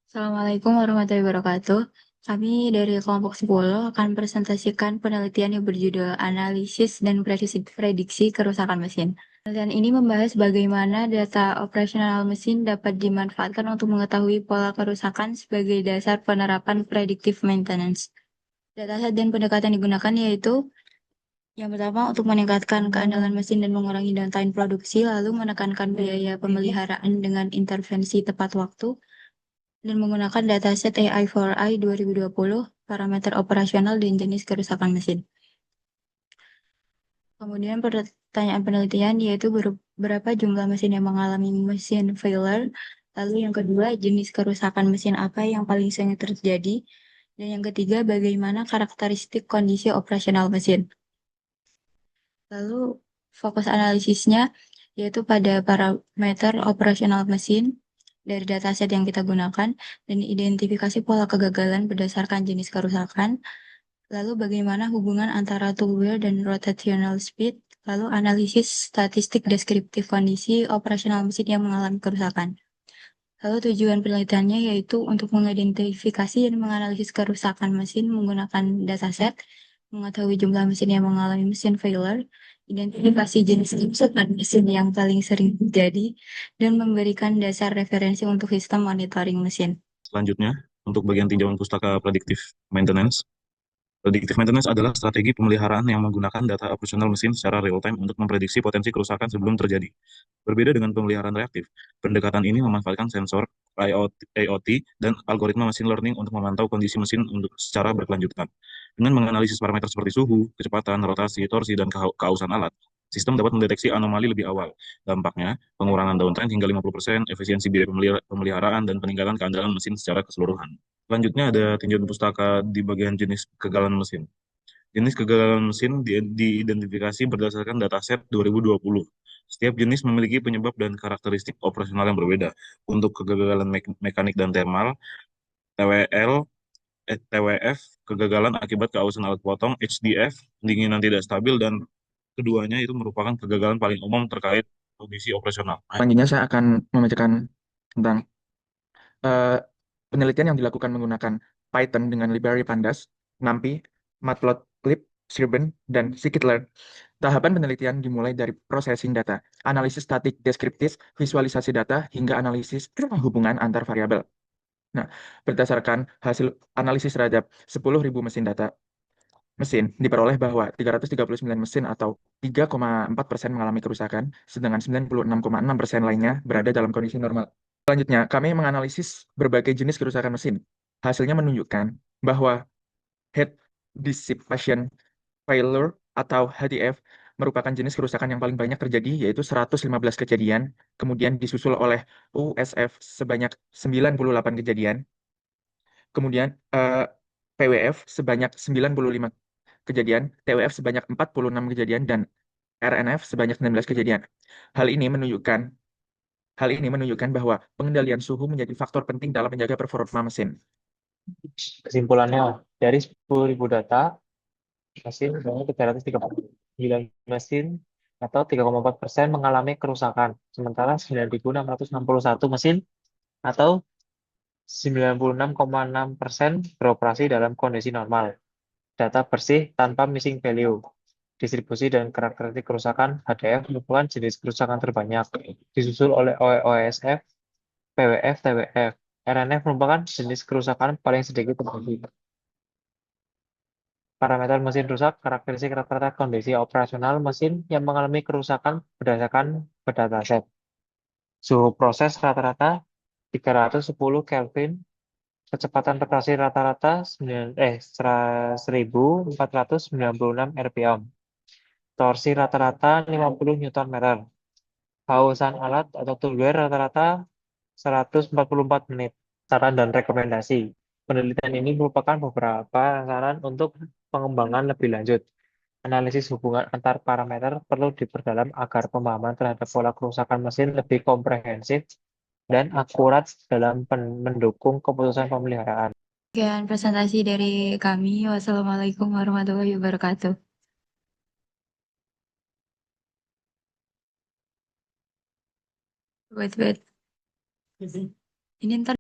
Assalamualaikum warahmatullahi wabarakatuh. Kami dari kelompok 10 akan presentasikan penelitian yang berjudul Analisis dan Prediksi Kerusakan Mesin. Penelitian ini membahas bagaimana data operasional mesin dapat dimanfaatkan untuk mengetahui pola kerusakan sebagai dasar penerapan predictive maintenance. Dataset dan pendekatan digunakan yaitu yang pertama untuk meningkatkan keandalan mesin dan mengurangi downtime produksi, lalu menekankan biaya pemeliharaan dengan intervensi tepat waktu, dan menggunakan dataset AI4I 2020, parameter operasional dan jenis kerusakan mesin. Kemudian pertanyaan penelitian yaitu berapa jumlah mesin yang mengalami mesin failure, lalu yang kedua jenis kerusakan mesin apa yang paling sering terjadi, dan yang ketiga bagaimana karakteristik kondisi operasional mesin. Lalu fokus analisisnya yaitu pada parameter operasional mesin dari dataset yang kita gunakan dan identifikasi pola kegagalan berdasarkan jenis kerusakan, lalu bagaimana hubungan antara tool wear dan rotational speed, lalu analisis statistik deskriptif kondisi operasional mesin yang mengalami kerusakan. Lalu tujuan penelitiannya yaitu untuk mengidentifikasi dan menganalisis kerusakan mesin menggunakan dataset, mengetahui jumlah mesin yang mengalami mesin failure, identifikasi jenis kerusakan mesin yang paling sering terjadi, dan memberikan dasar referensi untuk sistem monitoring mesin. Selanjutnya, untuk bagian tinjauan pustaka predictive maintenance. Predictive maintenance adalah strategi pemeliharaan yang menggunakan data operasional mesin secara real-time untuk memprediksi potensi kerusakan sebelum terjadi. Berbeda dengan pemeliharaan reaktif, pendekatan ini memanfaatkan sensor, IoT, dan algoritma machine learning untuk memantau kondisi mesin untuk secara berkelanjutan. Dengan menganalisis parameter seperti suhu, kecepatan, rotasi, torsi, dan keausan alat, sistem dapat mendeteksi anomali lebih awal. Dampaknya, pengurangan downtime hingga 50%, efisiensi biaya pemeliharaan, dan peningkatan keandalan mesin secara keseluruhan. Selanjutnya ada tinjauan pustaka di bagian jenis kegagalan mesin. Jenis kegagalan mesin diidentifikasi berdasarkan dataset 2020. Setiap jenis memiliki penyebab dan karakteristik operasional yang berbeda. Untuk kegagalan mekanik dan thermal, TWL, TWF, kegagalan akibat keausan alat potong, HDF, pendinginan tidak stabil, dan keduanya itu merupakan kegagalan paling umum terkait kondisi operasional. Selanjutnya saya akan membacakan tentang eh, penelitian yang dilakukan menggunakan Python dengan library Pandas, NumPy, Matplotlib, Scriven, dan Scikit-learn. Tahapan penelitian dimulai dari processing data, analisis statik deskriptif, visualisasi data, hingga analisis hubungan antar variabel. Nah, berdasarkan hasil analisis terhadap 10.000 mesin diperoleh bahwa 339 mesin atau 3,4% mengalami kerusakan, sedangkan 96,6% lainnya berada dalam kondisi normal. Selanjutnya, kami menganalisis berbagai jenis kerusakan mesin. Hasilnya menunjukkan bahwa head dissipation failure atau HDF merupakan jenis kerusakan yang paling banyak terjadi, yaitu 115 kejadian, kemudian disusul oleh USF sebanyak 98 kejadian, kemudian PWF sebanyak 95 kejadian, TWF sebanyak 46 kejadian, dan RNF sebanyak 19 kejadian. Hal ini menunjukkan Hal ini menunjukkan bahwa pengendalian suhu menjadi faktor penting dalam menjaga performa mesin. Kesimpulannya, dari 10.000 data, mesin sebanyak 339 mesin atau 3,4% mengalami kerusakan, sementara 9.661 mesin atau 96,6% beroperasi dalam kondisi normal. Data bersih tanpa missing value. Distribusi dan karakteristik kerusakan HDF merupakan jenis kerusakan terbanyak, disusul oleh OSF, PWF, TWF. RNF merupakan jenis kerusakan paling sedikit terjadi. Parameter mesin rusak, karakteristik rata-rata kondisi operasional mesin yang mengalami kerusakan berdasarkan dataset. Suhu proses rata-rata 310 Kelvin, kecepatan rotasi rata-rata 1496 rpm, torsi rata-rata 50 Nm, pausan alat atau tool wear rata-rata 144 menit. Saran dan rekomendasi. Penelitian ini merupakan beberapa saran untuk pengembangan lebih lanjut. Analisis hubungan antar parameter perlu diperdalam agar pemahaman terhadap pola kerusakan mesin lebih komprehensif dan akurat dalam mendukung keputusan pemeliharaan. Sekian presentasi dari kami. Wassalamualaikum warahmatullahi wabarakatuh. Wait. Ini ntar